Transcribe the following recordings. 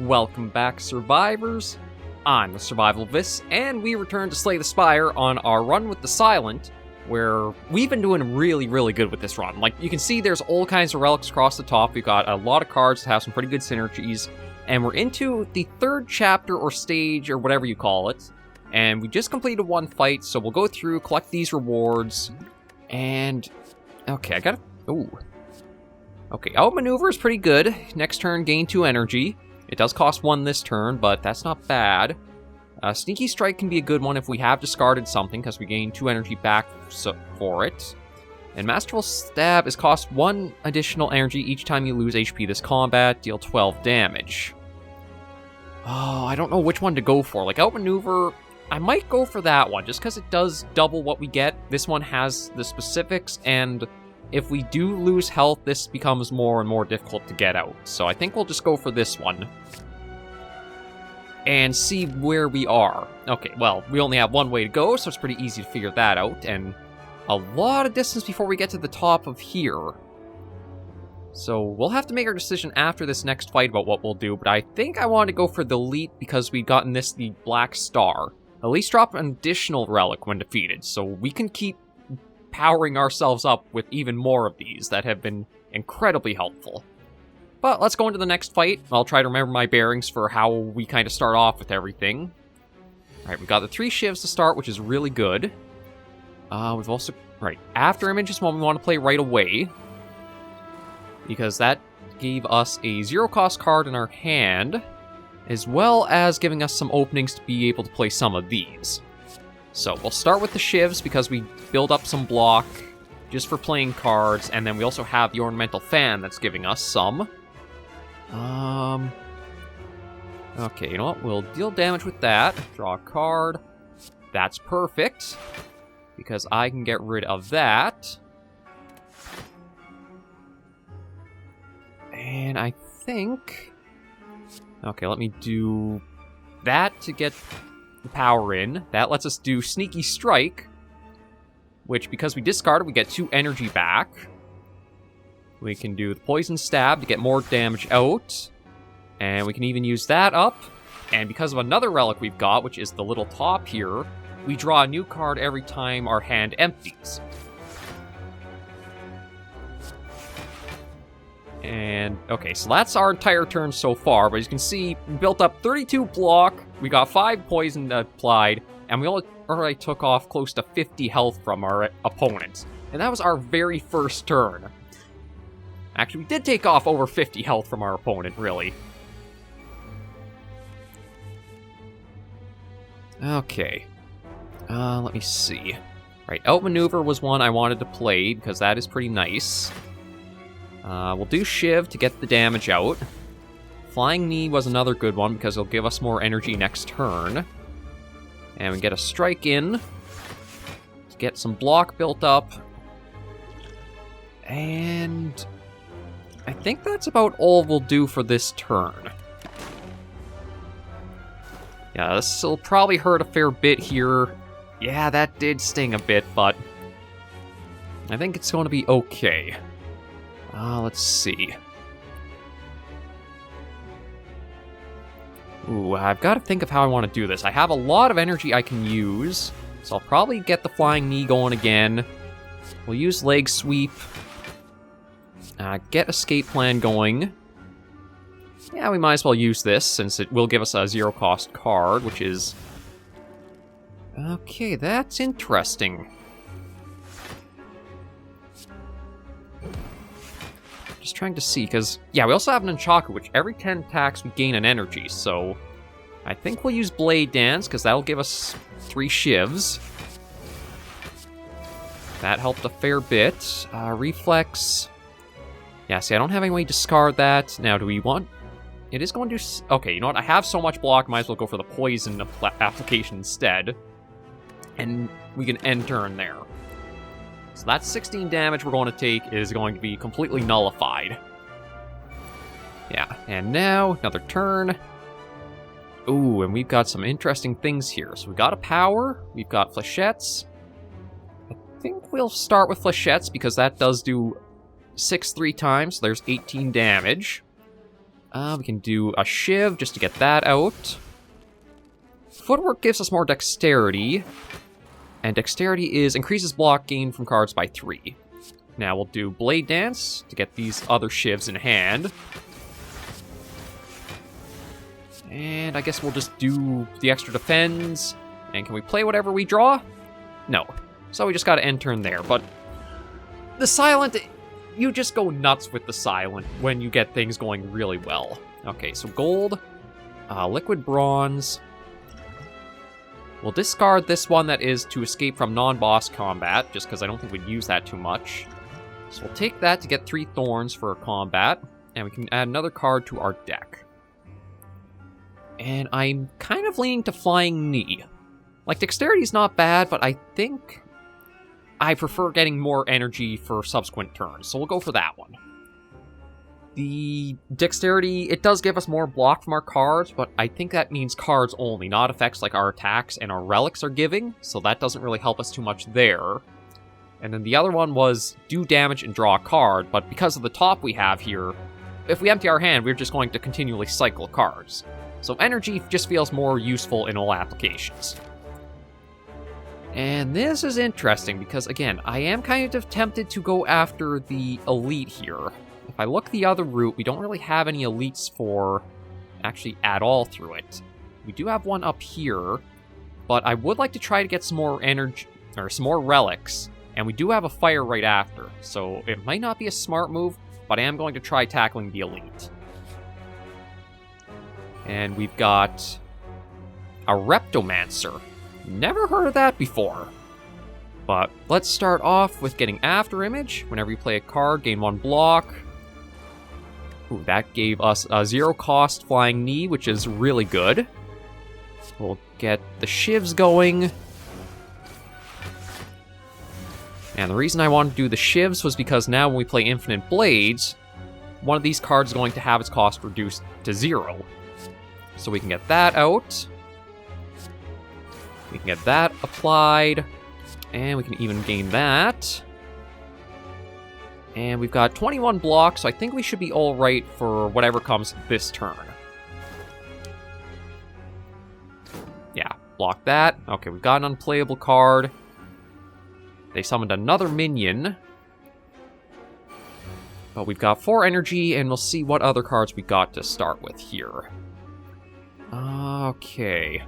Welcome back, survivors. I'm the Survivalist, and we return to slay the Spire on our run with the Silent, where we've been doing really good with this run. Like, you can see there's all kinds of relics across the top. We've got a lot of cards that have some pretty good synergies, and we're into the third chapter or stage, or whatever you call it. And we just completed one fight, so we'll go through, collect these rewards, and... Okay, I gotta... Ooh. Okay, outmaneuver is pretty good. Next turn, gain 2 energy. It does cost 1 this turn, but that's not bad. Sneaky Strike can be a good one if we have discarded something, because we gain 2 energy back for it. And Masterful Stab is cost 1 additional energy each time you lose HP this combat, deal 12 damage. Oh, I don't know which one to go for. Like, outmaneuver, I might go for that one, just because it does double what we get. This one has the specifics, and if we do lose health, this becomes more and more difficult to get out. So I think we'll just go for this one. And see where we are. Okay, well, we only have one way to go, so it's pretty easy to figure that out. And a lot of distance before we get to the top of here. So we'll have to make our decision after this next fight about what we'll do. But I think I want to go for the Elite because we've gotten this, the Black Star. At least drop an additional relic when defeated, so we can keep powering ourselves up with even more of these that have been incredibly helpful. But let's go into the next fight. I'll try to remember my bearings for how we kind of start off with everything. Alright, we've got the 3 shivs to start, which is really good. We've also... Right, After Image is one we want to play right away, because that gave us a 0-cost card in our hand, as well as giving us some openings to be able to play some of these. So we'll start with the shivs because we build up some block just for playing cards, and then we also have the Ornamental Fan that's giving us some. Okay, you know what? We'll deal damage with that. Draw a card. That's perfect, because I can get rid of that. And I think... Okay, let me do that to get the power in. That lets us do Sneaky Strike, which, because we discarded, we get 2 energy back. We can do the Poison Stab to get more damage out, and we can even use that up. And because of another relic we've got, which is the little top here, we draw a new card every time our hand empties. And, okay, so that's our entire turn so far, but as you can see, we built up 32 block, we got 5 poison applied, and we already took off close to 50 health from our opponent. And that was our very first turn. Actually, we did take off over 50 health from our opponent, really. Okay. Let me see. Right, Outmaneuver was one I wanted to play, because that is pretty nice. We'll do Shiv to get the damage out. Flying Knee was another good one because it'll give us more energy next turn. And we get a strike in to get some block built up. And I think that's about all we'll do for this turn. Yeah, this will probably hurt a fair bit here. Yeah, that did sting a bit, but I think it's going to be okay. Let's see. Ooh, I've got to think of how I want to do this. I have a lot of energy I can use, so I'll probably get the Flying Knee going again. We'll use Leg Sweep. Get Escape Plan going. Yeah, we might as well use this, since it will give us a 0-cost card, which is... Okay, that's interesting. Just trying to see, because, yeah, we also have an Nunchaku, which every 10 attacks we gain an energy, so I think we'll use Blade Dance, because that'll give us 3 shivs. That helped a fair bit. Reflex. Yeah, see, I don't have any way to discard that. Now, do we want... It is going to... Okay, you know what? I have so much block, might as well go for the Poison application instead. And we can end turn there. So that 16 damage we're going to take is going to be completely nullified. Yeah, and now, another turn. Ooh, and we've got some interesting things here. So we got a power, we've got flechettes. I think we'll start with flechettes, because that does do 6 3 times, so there's 18 damage. We can do a Shiv just to get that out. Footwork gives us more dexterity. And dexterity increases block gain from cards by 3. Now we'll do Blade Dance to get these other Shivs in hand. And I guess we'll just do the extra defense. And can we play whatever we draw? No. So we just got to end turn there. But the Silent, you just go nuts with the Silent when you get things going really well. Okay, so gold, liquid bronze. We'll discard this one that is to escape from non-boss combat, just because I don't think we'd use that too much. So we'll take that to get 3 thorns for combat, and we can add another card to our deck. And I'm kind of leaning to Flying Knee. Like, dexterity's not bad, but I think I prefer getting more energy for subsequent turns, so we'll go for that one. The dexterity, it does give us more block from our cards, but I think that means cards only, not effects like our attacks and our relics are giving, so that doesn't really help us too much there. And then the other one was do damage and draw a card, but because of the top we have here, if we empty our hand, we're just going to continually cycle cards. So energy just feels more useful in all applications. And this is interesting because, again, I am kind of tempted to go after the elite here. If I look the other route, we don't really have any elites for actually at all through it. We do have one up here, but I would like to try to get some more energy, or some more relics, and we do have a fire right after, so it might not be a smart move, but I am going to try tackling the elite. And we've got a Reptomancer. Never heard of that before. But let's start off with getting After Image. Whenever you play a card, gain 1 block. Ooh, that gave us a 0-cost Flying Knee, which is really good. We'll get the Shivs going. And the reason I wanted to do the Shivs was because now when we play Infinite Blades, one of these cards is going to have its cost reduced to 0. So we can get that out. We can get that applied. And we can even gain that. And we've got 21 blocks, so I think we should be all right for whatever comes this turn. Yeah, block that. Okay, we've got an unplayable card. They summoned another minion. But we've got 4 energy, and we'll see what other cards we got to start with here. Okay.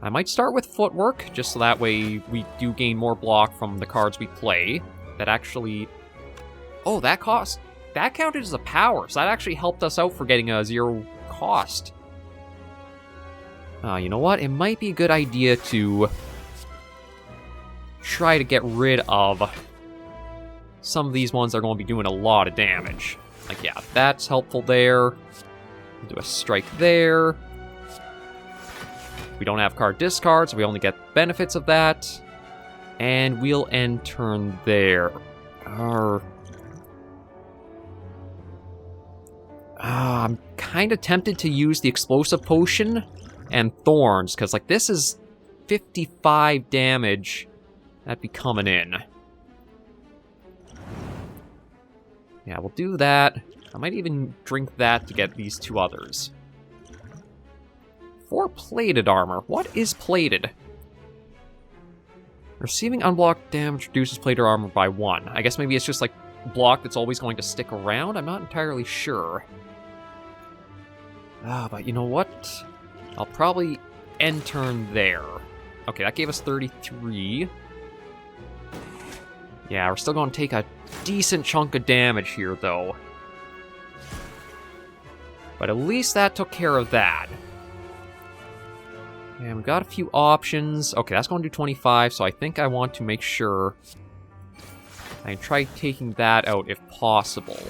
I might start with Footwork, just so that way we do gain more block from the cards we play. That actually... Oh, that counted as a power, so that actually helped us out for getting a 0 cost. You know what? It might be a good idea to try to get rid of some of these ones that are going to be doing a lot of damage. Like, yeah, that's helpful there. Do a strike there. We don't have card discard, so we only get benefits of that. And we'll end turn there. I'm kind of tempted to use the Explosive Potion and Thorns, because, like, this is 55 damage that'd be coming in. Yeah, we'll do that. I might even drink that to get these 2 others. 4 plated armor. What is plated? Receiving unblocked damage reduces plated armor by 1. I guess maybe it's just like block that's always going to stick around? I'm not entirely sure. But you know what? I'll probably end turn there. Okay, that gave us 33. Yeah, we're still going to take a decent chunk of damage here, though. But at least that took care of that. And we've got a few options. Okay, that's going to do 25, so I think I want to make sure I try taking that out if possible.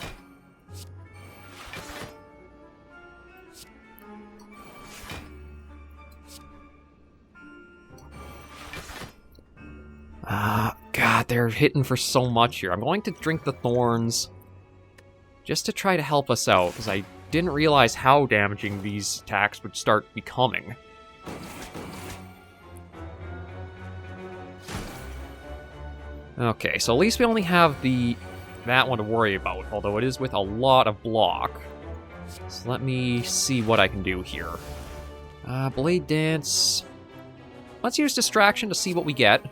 God, they're hitting for so much here. I'm going to drink the Thorns just to try to help us out, because I didn't realize how damaging these attacks would start becoming. Okay, so at least we only have that one to worry about, although it is with a lot of block. So let me see what I can do here. Blade Dance. Let's use Distraction to see what we get.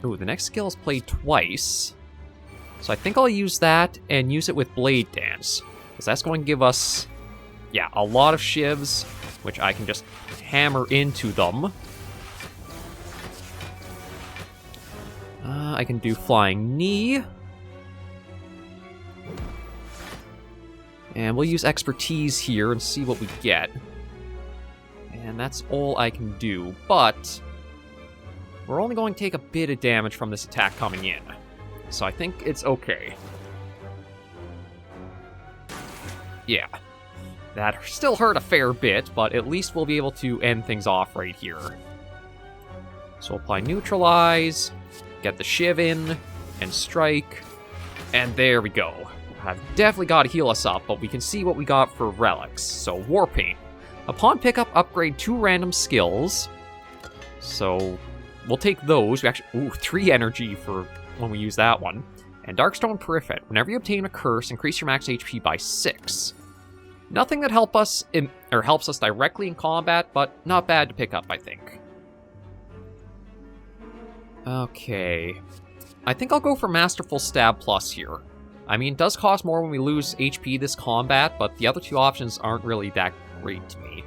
Ooh, the next skill is played twice. So I think I'll use that and use it with Blade Dance. Because that's going to give us, yeah, a lot of shivs, which I can just hammer into them. I can do Flying Knee. And we'll use Expertise here and see what we get. And that's all I can do, but we're only going to take a bit of damage from this attack coming in. So I think it's okay. Yeah. That still hurt a fair bit, but at least we'll be able to end things off right here. So apply Neutralize, get the Shiv in, and Strike, and there we go. I've definitely got to heal us up, but we can see what we got for relics. So Warpaint. Upon pickup, upgrade 2 random skills. So we'll take those. We actually, ooh, 3 energy for when we use that one. And Darkstone Periphet. Whenever you obtain a curse, increase your max HP by 6. Nothing that helps us directly in combat, but not bad to pick up, I think. Okay. I think I'll go for Masterful Stab Plus here. I mean, it does cost more when we lose HP this combat, but the other 2 options aren't really that great to me.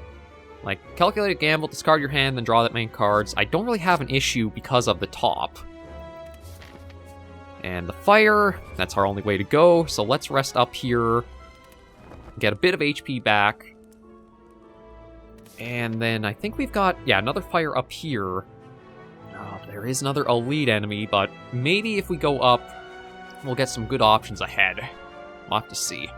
Like, Calculated Gamble, discard your hand, then draw that many cards. I don't really have an issue because of the top. And the Fire, that's our only way to go, so let's rest up here. Get a bit of HP back. And then I think we've got, yeah, another Fire up here. Oh, there is another elite enemy, but maybe if we go up, we'll get some good options ahead. We'll have to see.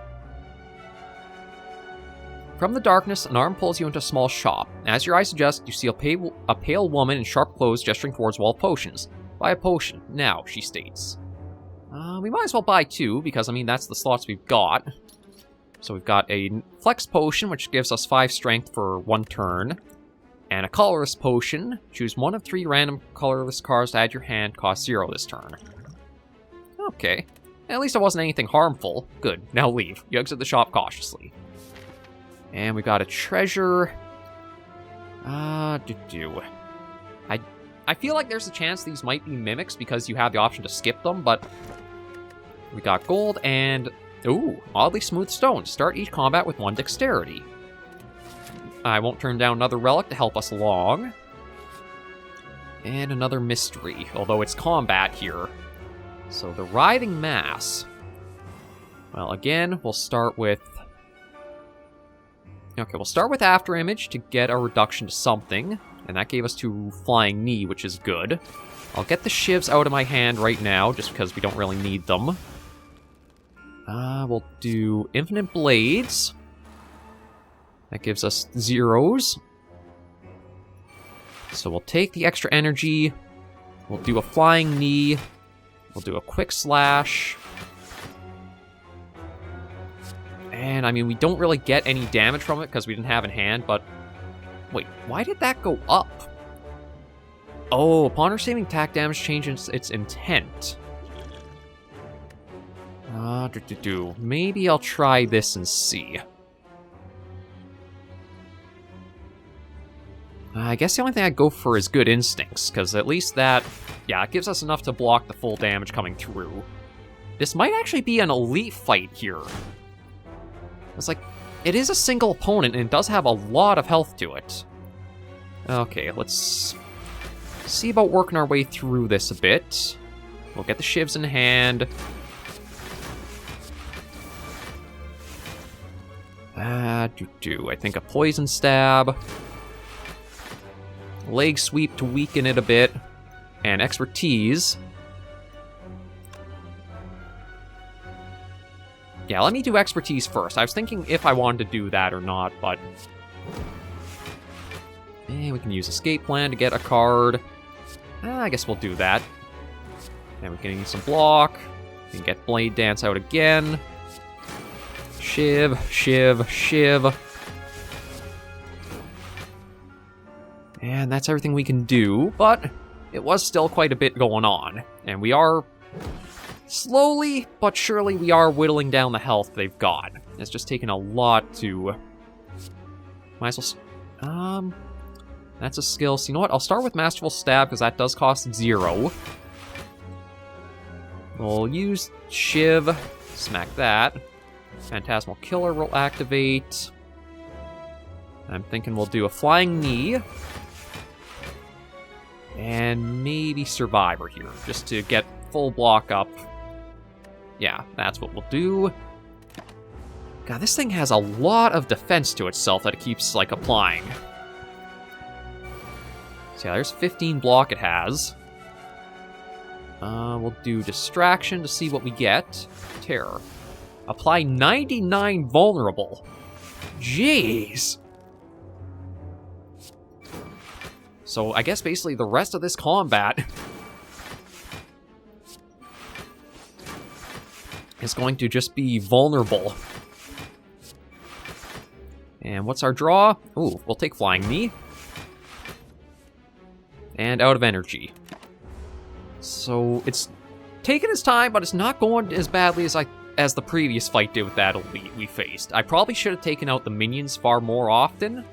From the darkness, an arm pulls you into a small shop. As your eyes adjust, you see a pale woman in sharp clothes gesturing towards wall of potions. Buy a potion, now, she states. We might as well buy 2, because, I mean, that's the slots we've got. So we've got a Flex Potion, which gives us 5 strength for 1 turn. And a Colorless Potion. Choose 1 of 3 random colorless cards to add your hand, cost 0 this turn. Okay. At least it wasn't anything harmful. Good, now leave. You exit the shop cautiously. And we got a treasure. I feel like there's a chance these might be mimics because you have the option to skip them, but we got gold and, ooh, oddly smooth stone. Start each combat with 1 dexterity. I won't turn down another relic to help us along. And another mystery, although it's combat here. So the Writhing Mass. Well, again, we'll start with... Okay, we'll start with After Image to get a reduction to something. And that gave us to Flying Knee, which is good. I'll get the shivs out of my hand right now, just because we don't really need them. We'll do Infinite Blades. That gives us 0s. So we'll take the extra energy. We'll do a Flying Knee. We'll do a Quick Slash. And, I mean, we don't really get any damage from it because we didn't have in hand, but... Wait, why did that go up? Oh, upon receiving attack damage changes its intent. Maybe I'll try this and see. I guess the only thing I'd go for is Good Instincts, because at least that, yeah, it gives us enough to block the full damage coming through. This might actually be an elite fight here. It's like, it is a single opponent, and it does have a lot of health to it. Okay, let's see about working our way through this a bit. We'll get the shivs in hand. I think a Poison Stab. Leg Sweep to weaken it a bit. And Expertise. Yeah, let me do Expertise first. I was thinking if I wanted to do that or not, but... And we can use Escape Plan to get a card. I guess we'll do that. And we can use some block. We can get Blade Dance out again. Shiv, Shiv, Shiv. And that's everything we can do, but it was still quite a bit going on. And we are Slowly but surely we are whittling down the health they've got. It's just taken a lot to... Might as well... That's a skill. So you know what? I'll start with Masterful Stab, because that does cost 0. We'll use Shiv. Smack that. Phantasmal Killer will activate. I'm thinking we'll do a Flying Knee. And maybe Survivor here, just to get full block up. Yeah, that's what we'll do. God, this thing has a lot of defense to itself that it keeps, like, applying. So yeah, there's 15 block it has. We'll do Distraction to see what we get. Terror. Apply 99 vulnerable. Jeez. So I guess basically the rest of this combat is going to just be vulnerable. And what's our draw? Ooh, we'll take Flying Knee. And out of energy. So it's taking its time, but it's not going as badly as the previous fight did with that elite we faced. I probably should have taken out the minions far more often,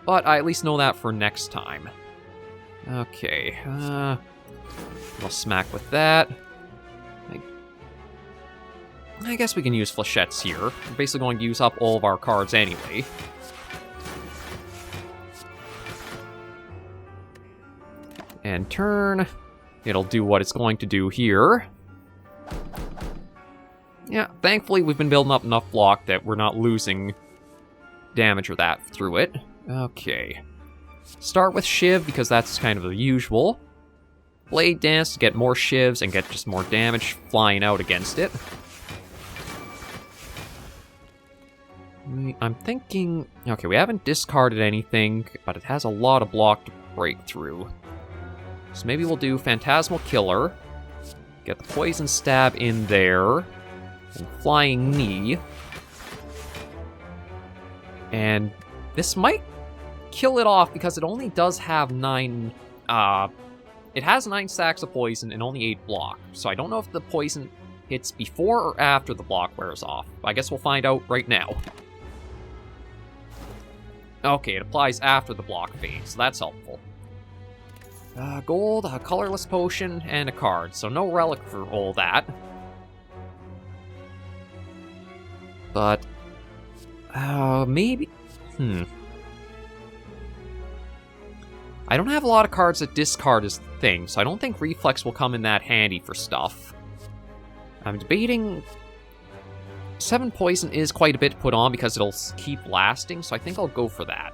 but I at least know that for next time. Okay, we'll smack with that. I guess we can use flechettes here. We're basically going to use up all of our cards anyway. And turn. It'll do what it's going to do here. Yeah, thankfully we've been building up enough block that we're not losing damage or that through it. Okay. Start with Shiv, because that's kind of the usual. Blade Dance to get more Shivs and get just more damage flying out against it. I'm thinking... Okay, we haven't discarded anything, but it has a lot of block to break through. So maybe we'll do Phantasmal Killer. Get the Poison Stab in there. And Flying Knee. And this might kill it off because it only does have 9... it has 9 stacks of poison and only 8 block. So I don't know if the poison hits before or after the block wears off. I guess we'll find out right now. Okay, it applies after the block fades, so that's helpful. Gold, a colorless potion, and a card. So no relic for all that. But... maybe... I don't have a lot of cards that discard as the thing, so I don't think Reflex will come in that handy for stuff. I'm debating... 7 poison is quite a bit to put on because it'll keep lasting, so I think I'll go for that.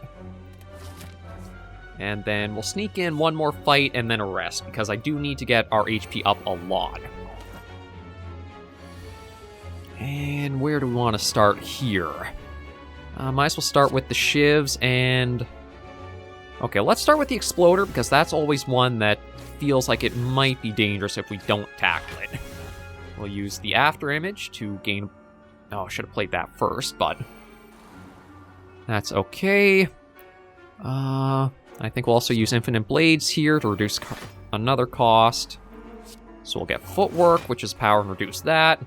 And then we'll sneak in one more fight and then a rest, because I do need to get our HP up a lot. And where do we want to start here? Might as well start with the Shivs and... Okay, let's start with the Exploder, because that's always one that feels like it might be dangerous if we don't tackle it. We'll use the After Image to gain... Oh, I should have played that first, but... That's okay. I think we'll also use Infinite Blades here to reduce another cost. So we'll get Footwork, which is power, and reduce that.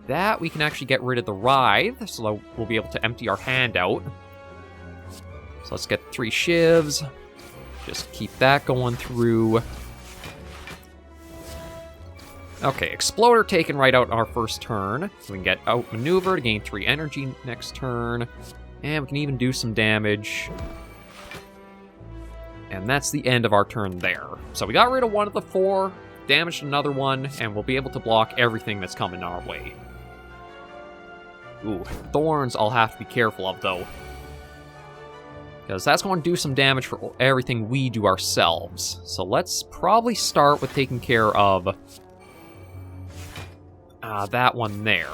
That, we can actually get rid of the Writhe, so we'll be able to empty our hand out. So let's get 3 Shivs. Just keep that going through. Okay, Exploder taken right out our first turn. So we can get Outmaneuver to gain 3 energy next turn. And we can even do some damage. And that's the end of our turn there. So we got rid of one of the 4, damaged another one, and we'll be able to block everything that's coming our way. Ooh, Thorns I'll have to be careful of, though. Because that's going to do some damage for everything we do ourselves. So let's probably start with taking care of that one there.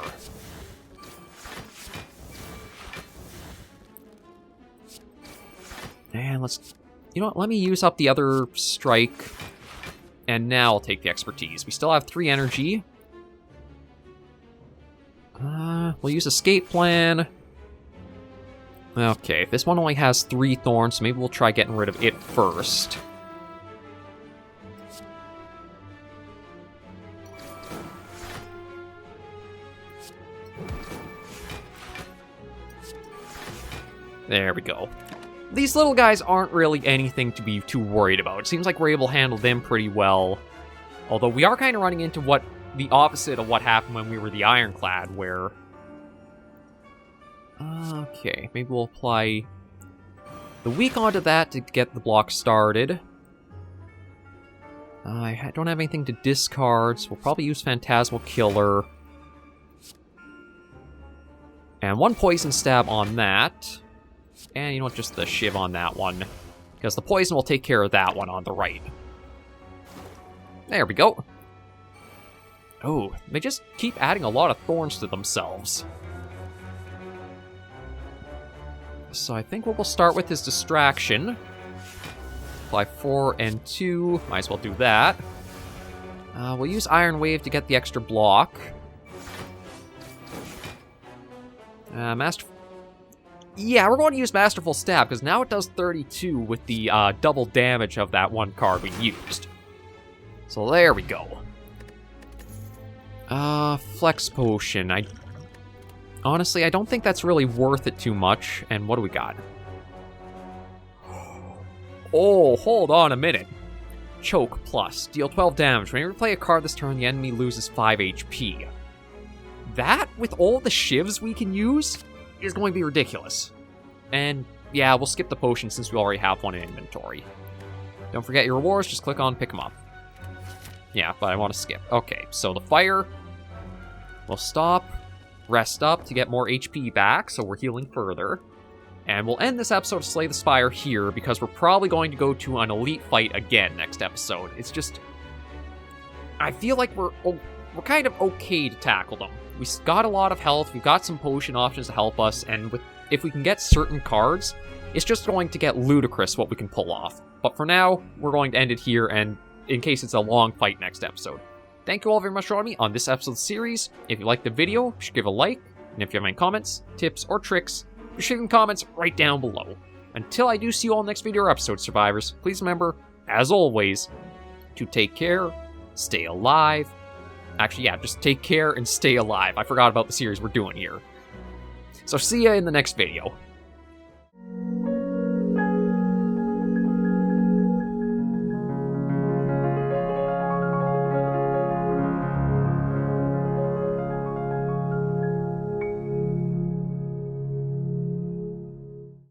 And let's... You know what, let me use up the other strike. And now I'll take the expertise. We still have 3 energy. We'll use Escape Plan. Okay, this one only has 3 thorns, so maybe we'll try getting rid of it first. There we go. These little guys aren't really anything to be too worried about. It seems like we're able to handle them pretty well. Although we are kind of running into the opposite of what happened when we were the Ironclad, where... Okay, maybe we'll apply the weak onto that to get the block started. I don't have anything to discard, so we'll probably use Phantasmal Killer. And one Poison Stab on that. And you know what, just the Shiv on that one. Because the poison will take care of that one on the right. There we go. Oh, they just keep adding a lot of thorns to themselves. So I think what we'll start with is Distraction. Apply 4 and 2. Might as well do that. We'll use Iron Wave to get the extra block. Yeah, we're going to use Masterful Stab, because now it does 32 with the double damage of that one card we used. So there we go. Flex Potion. Honestly, I don't think that's really worth it too much. And what do we got? Oh, hold on a minute. Choke Plus. Deal 12 damage. Whenever you play a card this turn, the enemy loses 5 HP. That, with all the shivs we can use, is going to be ridiculous. And yeah, we'll skip the potion since we already have one in inventory. Don't forget your rewards, just click on pick them up. Yeah, but I want to skip. Okay, so the fire will stop, rest up to get more HP back, so we're healing further. And we'll end this episode of Slay the Spire here, because we're probably going to go to an elite fight again next episode. It's just... I feel like we're kind of okay to tackle them. We got a lot of health, we've got some potion options to help us, and if we can get certain cards, it's just going to get ludicrous what we can pull off. But for now, we're going to end it here, and in case it's a long fight next episode. Thank you all very much for joining me on this episode of the series. If you liked the video, you should give a like, and if you have any comments, tips, or tricks, you should leave them comments right down below. Until I do see you all next video or episode, survivors, please remember, as always, to take care, stay alive. Actually, yeah, just take care and stay alive. I forgot about the series we're doing here. So see ya in the next video.